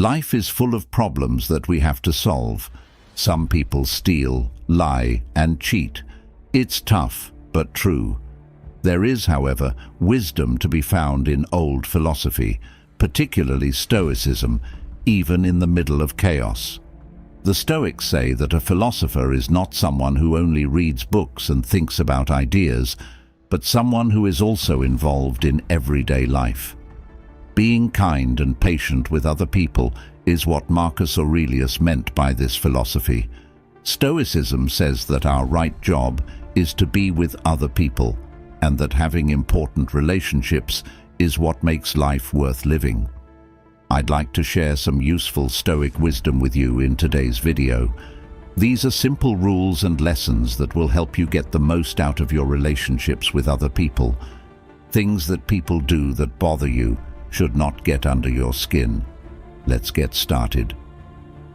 Life is full of problems that we have to solve. Some people steal, lie, and cheat. It's tough, but true. There is, however, wisdom to be found in old philosophy, particularly Stoicism, even in the middle of chaos. The Stoics say that a philosopher is not someone who only reads books and thinks about ideas, but someone who is also involved in everyday life. Being kind and patient with other people is what Marcus Aurelius meant by this philosophy. Stoicism says that our right job is to be with other people, and that having important relationships is what makes life worth living. I'd like to share some useful Stoic wisdom with you in today's video. These are simple rules and lessons that will help you get the most out of your relationships with other people. Things that people do that bother you should not get under your skin. Let's get started.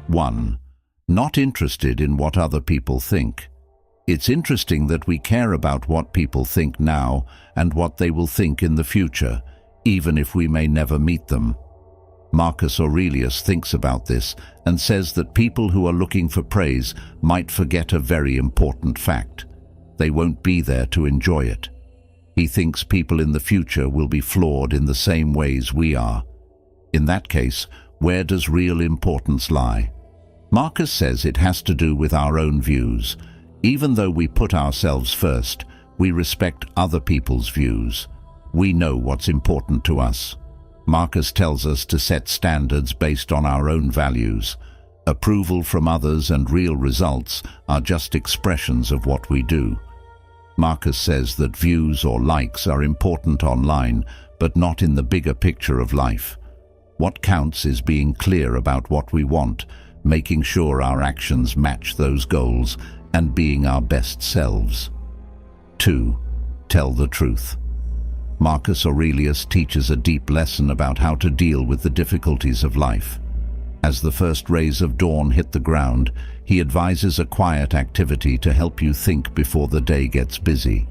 1. Not interested in what other people think. It's interesting that we care about what people think now and what they will think in the future, even if we may never meet them. Marcus Aurelius thinks about this and says that people who are looking for praise might forget a very important fact. They won't be there to enjoy it. He thinks people in the future will be flawed in the same ways we are. In that case, where does real importance lie? Marcus says it has to do with our own views. Even though we put ourselves first, we respect other people's views. We know what's important to us. Marcus tells us to set standards based on our own values. Approval from others and real results are just expressions of what we do. Marcus says that views or likes are important online, but not in the bigger picture of life. What counts is being clear about what we want, making sure our actions match those goals, and being our best selves. 2. Tell the truth. Marcus Aurelius teaches a deep lesson about how to deal with the difficulties of life. As the first rays of dawn hit the ground, he advises a quiet activity to help you think before the day gets busy.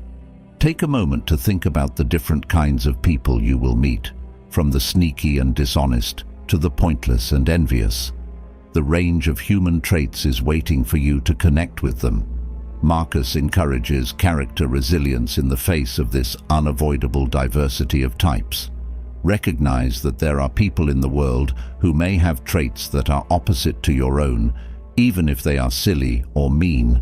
Take a moment to think about the different kinds of people you will meet, from the sneaky and dishonest to the pointless and envious. The range of human traits is waiting for you to connect with them. Marcus encourages character resilience in the face of this unavoidable diversity of types. Recognize that there are people in the world who may have traits that are opposite to your own, even if they are silly or mean.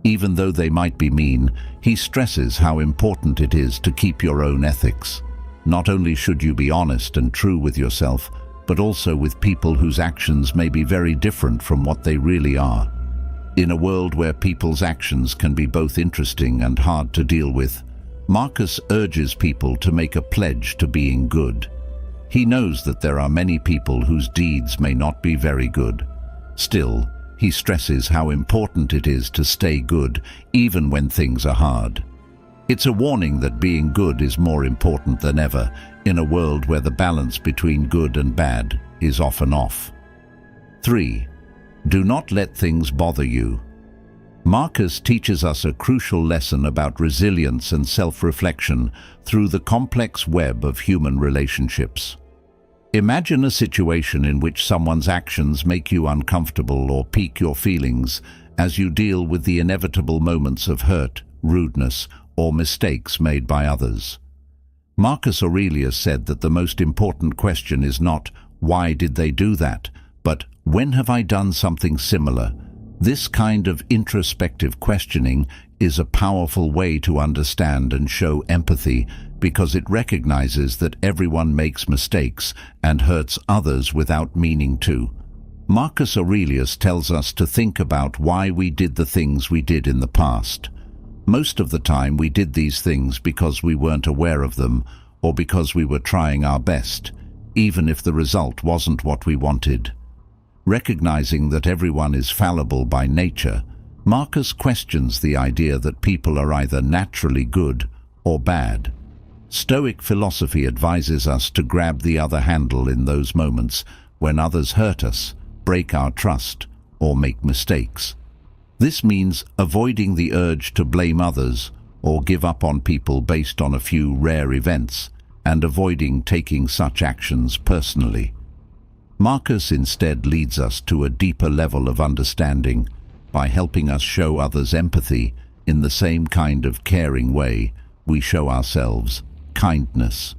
Even though they might be mean, he stresses how important it is to keep your own ethics. Not only should you be honest and true with yourself, but also with people whose actions may be very different from what they really are. In a world where people's actions can be both interesting and hard to deal with, Marcus urges people to make a pledge to being good. He knows that there are many people whose deeds may not be very good. Still, he stresses how important it is to stay good, even when things are hard. It's a warning that being good is more important than ever, in a world where the balance between good and bad is often off. 3. Do not let things bother you. Marcus teaches us a crucial lesson about resilience and self-reflection through the complex web of human relationships. Imagine a situation in which someone's actions make you uncomfortable or pique your feelings as you deal with the inevitable moments of hurt, rudeness, or mistakes made by others. Marcus Aurelius said that the most important question is not, "Why did they do that?" but, "When have I done something similar?" This kind of introspective questioning is a powerful way to understand and show empathy because it recognizes that everyone makes mistakes and hurts others without meaning to. Marcus Aurelius tells us to think about why we did the things we did in the past. Most of the time we did these things because we weren't aware of them or because we were trying our best, even if the result wasn't what we wanted. Recognizing that everyone is fallible by nature, Marcus questions the idea that people are either naturally good or bad. Stoic philosophy advises us to grab the other handle in those moments when others hurt us, break our trust, or make mistakes. This means avoiding the urge to blame others or give up on people based on a few rare events, and avoiding taking such actions personally. Marcus instead leads us to a deeper level of understanding by helping us show others empathy in the same kind of caring way we show ourselves kindness.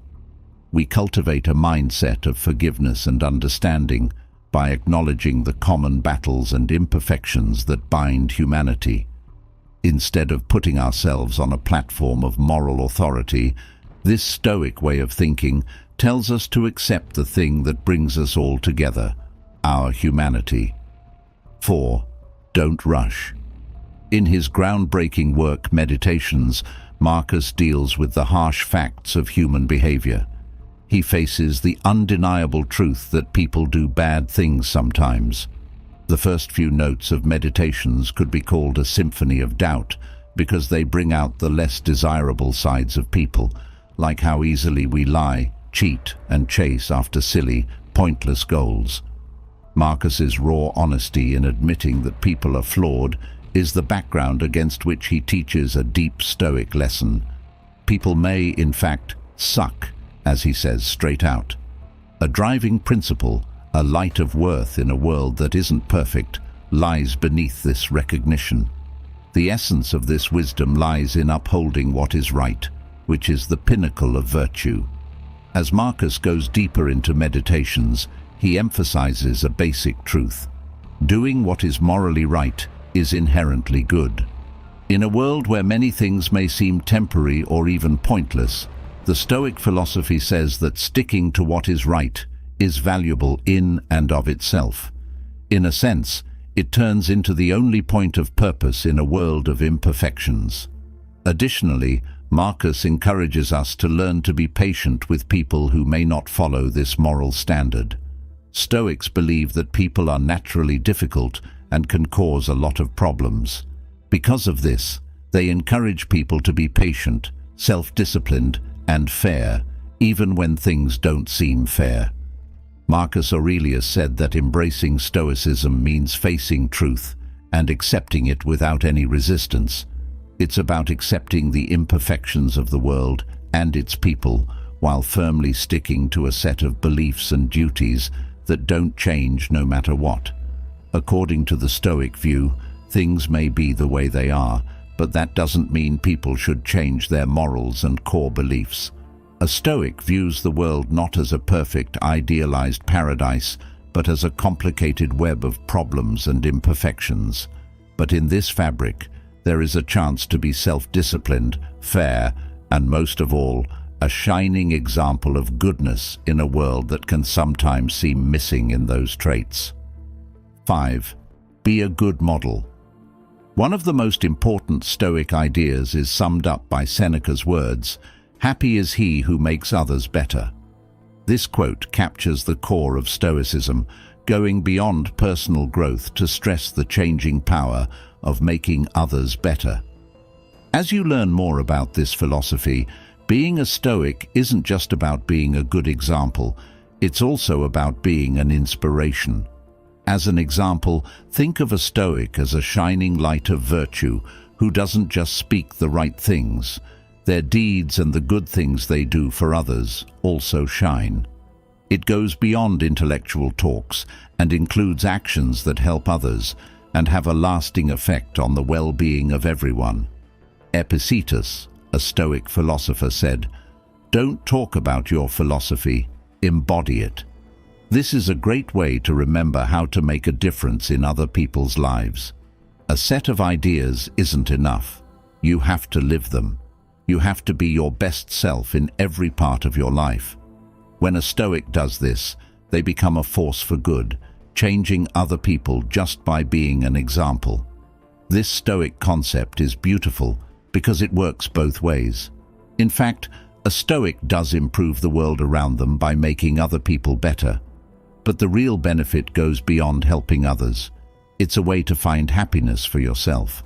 We cultivate a mindset of forgiveness and understanding by acknowledging the common battles and imperfections that bind humanity. Instead of putting ourselves on a platform of moral authority, this Stoic way of thinking tells us to accept the thing that brings us all together, our humanity. 4. Don't rush. In his groundbreaking work Meditations, Marcus deals with the harsh facts of human behavior. He faces the undeniable truth that people do bad things sometimes. The first few notes of Meditations could be called a symphony of doubt because they bring out the less desirable sides of people, like how easily we lie, cheat, and chase after silly, pointless goals. Marcus's raw honesty in admitting that people are flawed is the background against which he teaches a deep Stoic lesson. People may, in fact, suck, as he says straight out. A driving principle, a light of worth in a world that isn't perfect, lies beneath this recognition. The essence of this wisdom lies in upholding what is right, which is the pinnacle of virtue. As Marcus goes deeper into Meditations, he emphasizes a basic truth. Doing what is morally right is inherently good. In a world where many things may seem temporary or even pointless, the Stoic philosophy says that sticking to what is right is valuable in and of itself. In a sense, it turns into the only point of purpose in a world of imperfections. Additionally, Marcus encourages us to learn to be patient with people who may not follow this moral standard. Stoics believe that people are naturally difficult and can cause a lot of problems. Because of this, they encourage people to be patient, self-disciplined, and fair, even when things don't seem fair. Marcus Aurelius said that embracing Stoicism means facing truth and accepting it without any resistance. It's about accepting the imperfections of the world and its people while firmly sticking to a set of beliefs and duties that don't change no matter what. According to the Stoic view, things may be the way they are, but that doesn't mean people should change their morals and core beliefs. A Stoic views the world not as a perfect, idealized paradise, but as a complicated web of problems and imperfections. But in this fabric, there is a chance to be self-disciplined, fair, and most of all, a shining example of goodness in a world that can sometimes seem missing in those traits. 5. Be a good model. One of the most important Stoic ideas is summed up by Seneca's words, "Happy is he who makes others better." This quote captures the core of Stoicism, going beyond personal growth to stress the changing power of making others better. As you learn more about this philosophy, being a Stoic isn't just about being a good example, it's also about being an inspiration. As an example, think of a Stoic as a shining light of virtue who doesn't just speak the right things. Their deeds and the good things they do for others also shine. It goes beyond intellectual talks and includes actions that help others and have a lasting effect on the well-being of everyone. Epictetus, a Stoic philosopher, said, "Don't talk about your philosophy, embody it." This is a great way to remember how to make a difference in other people's lives. A set of ideas isn't enough. You have to live them. You have to be your best self in every part of your life. When a Stoic does this, they become a force for good, changing other people just by being an example. This Stoic concept is beautiful because it works both ways. In fact, a Stoic does improve the world around them by making other people better. But the real benefit goes beyond helping others. It's a way to find happiness for yourself.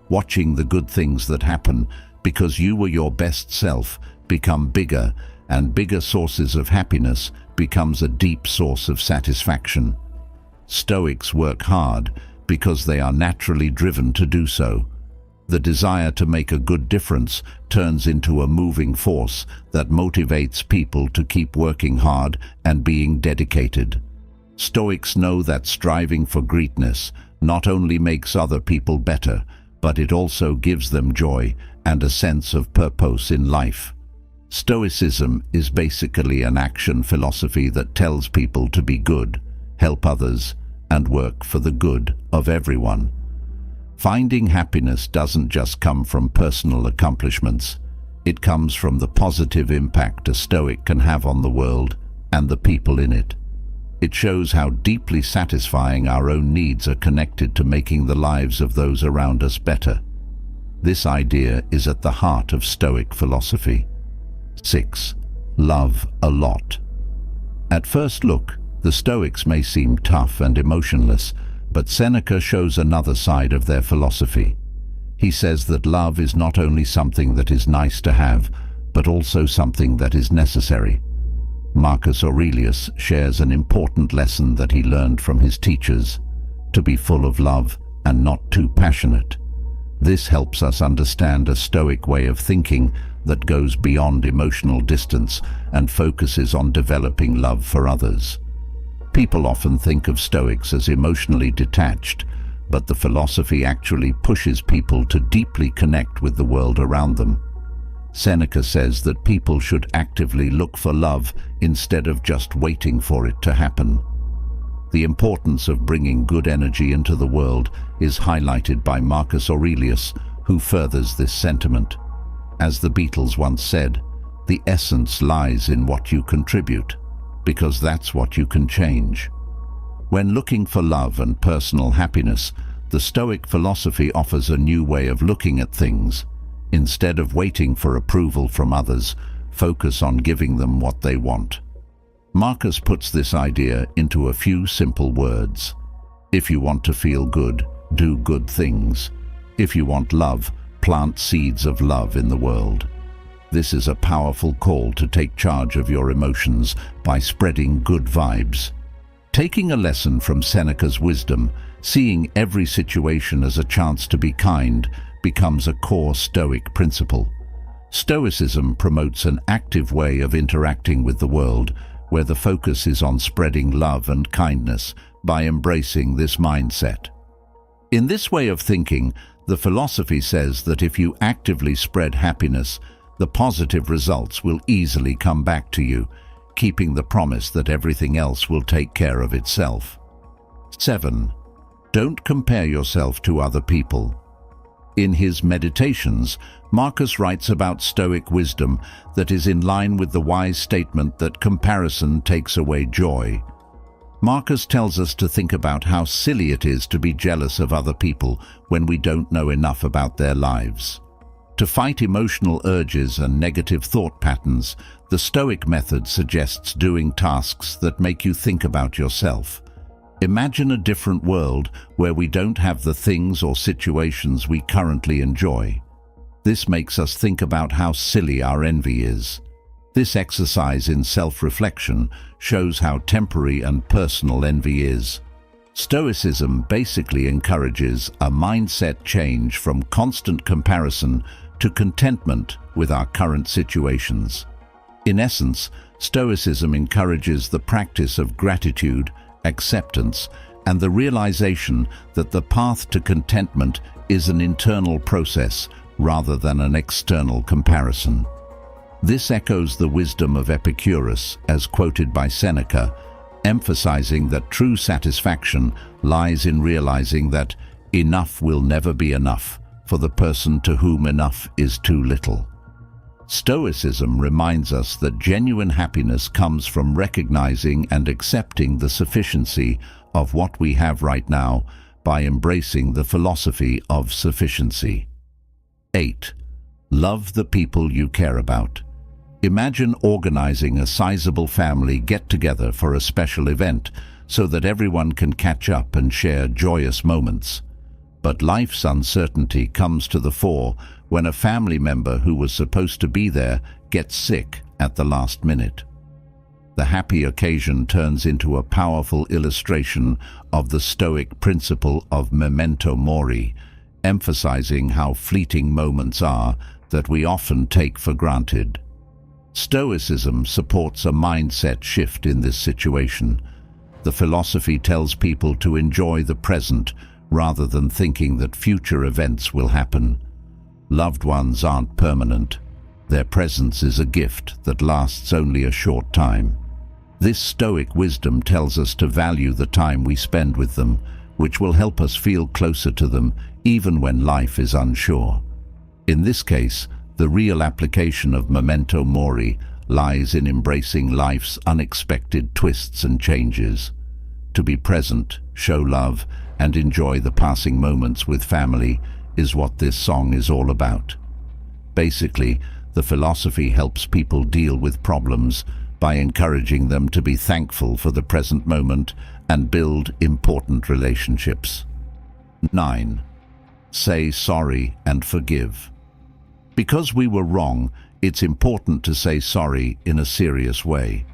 Watching the good things that happen because you were your best self become bigger, and bigger sources of happiness becomes a deep source of satisfaction. Stoics work hard because they are naturally driven to do so. The desire to make a good difference turns into a moving force that motivates people to keep working hard and being dedicated. Stoics know that striving for greatness not only makes other people better, but it also gives them joy and a sense of purpose in life. Stoicism is basically an action philosophy that tells people to be good, help others, and work for the good of everyone. Finding happiness doesn't just come from personal accomplishments. It comes from the positive impact a Stoic can have on the world and the people in it. It shows how deeply satisfying our own needs are connected to making the lives of those around us better. This idea is at the heart of Stoic philosophy. 6. Love a lot. At first look, the Stoics may seem tough and emotionless, but Seneca shows another side of their philosophy. He says that love is not only something that is nice to have, but also something that is necessary. Marcus Aurelius shares an important lesson that he learned from his teachers: to be full of love and not too passionate. This helps us understand a Stoic way of thinking that goes beyond emotional distance and focuses on developing love for others. People often think of Stoics as emotionally detached, but the philosophy actually pushes people to deeply connect with the world around them. Seneca says that people should actively look for love instead of just waiting for it to happen. The importance of bringing good energy into the world is highlighted by Marcus Aurelius, who furthers this sentiment. As the Beatles once said, "The essence lies in what you contribute, because that's what you can change." When looking for love and personal happiness, the Stoic philosophy offers a new way of looking at things. Instead of waiting for approval from others, focus on giving them what they want. Marcus puts this idea into a few simple words. If you want to feel good, do good things. If you want love, plant seeds of love in the world. This is a powerful call to take charge of your emotions by spreading good vibes. Taking a lesson from Seneca's wisdom, seeing every situation as a chance to be kind, becomes a core Stoic principle. Stoicism promotes an active way of interacting with the world, where the focus is on spreading love and kindness by embracing this mindset. In this way of thinking, the philosophy says that if you actively spread happiness, the positive results will easily come back to you, keeping the promise that everything else will take care of itself. 7. Don't compare yourself to other people. In his Meditations, Marcus writes about Stoic wisdom that is in line with the wise statement that comparison takes away joy. Marcus tells us to think about how silly it is to be jealous of other people when we don't know enough about their lives. To fight emotional urges and negative thought patterns, the Stoic method suggests doing tasks that make you think about yourself. Imagine a different world where we don't have the things or situations we currently enjoy. This makes us think about how silly our envy is. This exercise in self-reflection shows how temporary and personal envy is. Stoicism basically encourages a mindset change from constant comparison to contentment with our current situations. In essence, Stoicism encourages the practice of gratitude, acceptance, and the realization that the path to contentment is an internal process rather than an external comparison. This echoes the wisdom of Epicurus, as quoted by Seneca, emphasizing that true satisfaction lies in realizing that enough will never be enough for the person to whom enough is too little. Stoicism reminds us that genuine happiness comes from recognizing and accepting the sufficiency of what we have right now by embracing the philosophy of sufficiency. 8. Love the people you care about. Imagine organizing a sizable family get-together for a special event so that everyone can catch up and share joyous moments. But life's uncertainty comes to the fore when a family member who was supposed to be there gets sick at the last minute. The happy occasion turns into a powerful illustration of the Stoic principle of memento mori, emphasizing how fleeting moments are that we often take for granted. Stoicism supports a mindset shift in this situation. The philosophy tells people to enjoy the present rather than thinking that future events will happen. Loved ones aren't permanent. Their presence is a gift that lasts only a short time. This Stoic wisdom tells us to value the time we spend with them, which will help us feel closer to them even when life is unsure. In this case, the real application of memento mori lies in embracing life's unexpected twists and changes. To be present, show love, and enjoy the passing moments with family is what this song is all about. Basically, the philosophy helps people deal with problems by encouraging them to be thankful for the present moment and build important relationships. 9. Say sorry and forgive. Because we were wrong, it's important to say sorry in a serious way.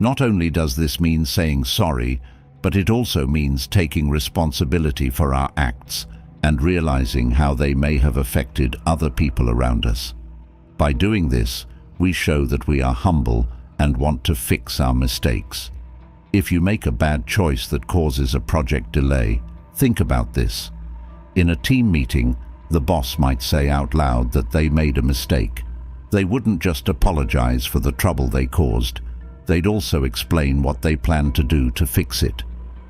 Not only does this mean saying sorry, but it also means taking responsibility for our acts and realizing how they may have affected other people around us. By doing this, we show that we are humble and want to fix our mistakes. If you make a bad choice that causes a project delay, think about this. In a team meeting, the boss might say out loud that they made a mistake. They wouldn't just apologize for the trouble they caused. They'd also explain what they plan to do to fix it.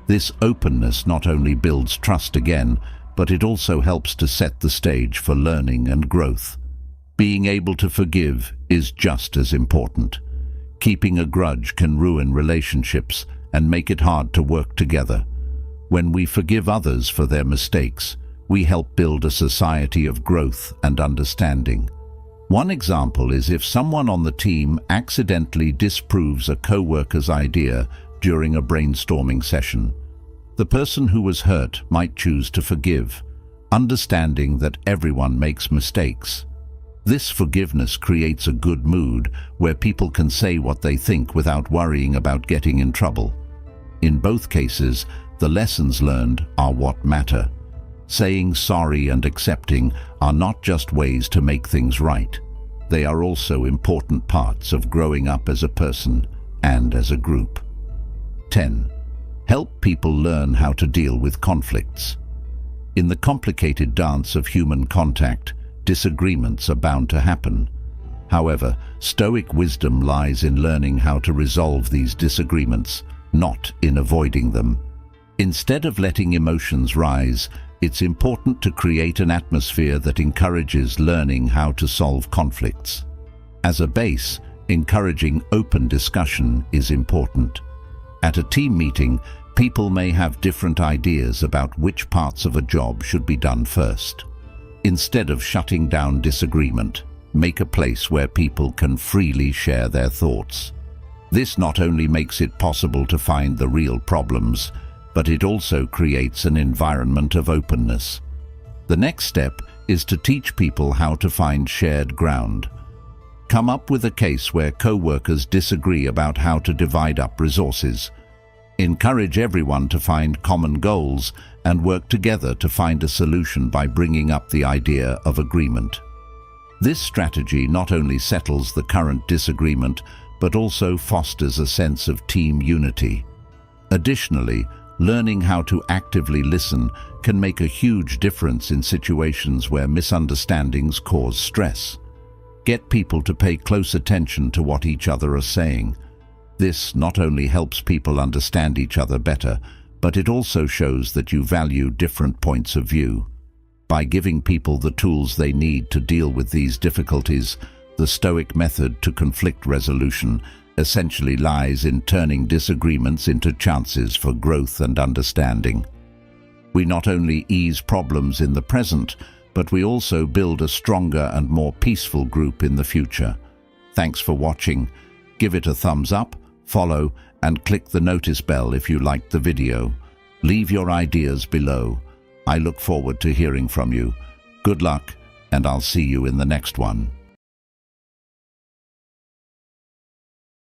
This openness not only builds trust again, but it also helps to set the stage for learning and growth. Being able to forgive is just as important. Keeping a grudge can ruin relationships and make it hard to work together. When we forgive others for their mistakes, we help build a society of growth and understanding. One example is if someone on the team accidentally disproves a co-worker's idea during a brainstorming session. The person who was hurt might choose to forgive, understanding that everyone makes mistakes. This forgiveness creates a good mood where people can say what they think without worrying about getting in trouble. In both cases, the lessons learned are what matter. Saying sorry and accepting are not just ways to make things right. They are also important parts of growing up as a person and as a group. 10. Help people learn how to deal with conflicts. In the complicated dance of human contact, disagreements are bound to happen. However, Stoic wisdom lies in learning how to resolve these disagreements, not in avoiding them. Instead of letting emotions rise, it's important to create an atmosphere that encourages learning how to solve conflicts. As a base, encouraging open discussion is important. At a team meeting, people may have different ideas about which parts of a job should be done first. Instead of shutting down disagreement, make a place where people can freely share their thoughts. This not only makes it possible to find the real problems, but it also creates an environment of openness. The next step is to teach people how to find shared ground. Come up with a case where co-workers disagree about how to divide up resources. Encourage everyone to find common goals and work together to find a solution by bringing up the idea of agreement. This strategy not only settles the current disagreement, but also fosters a sense of team unity. Additionally, learning how to actively listen can make a huge difference in situations where misunderstandings cause stress. Get people to pay close attention to what each other are saying. This not only helps people understand each other better, but it also shows that you value different points of view. By giving people the tools they need to deal with these difficulties, the Stoic method to conflict resolution essentially lies in turning disagreements into chances for growth and understanding. We not only ease problems in the present, but we also build a stronger and more peaceful group in the future. Thanks for watching. Give it a thumbs up, follow, and click the notice bell if you liked the video. Leave your ideas below. I look forward to hearing from you. Good luck, and I'll see you in the next one.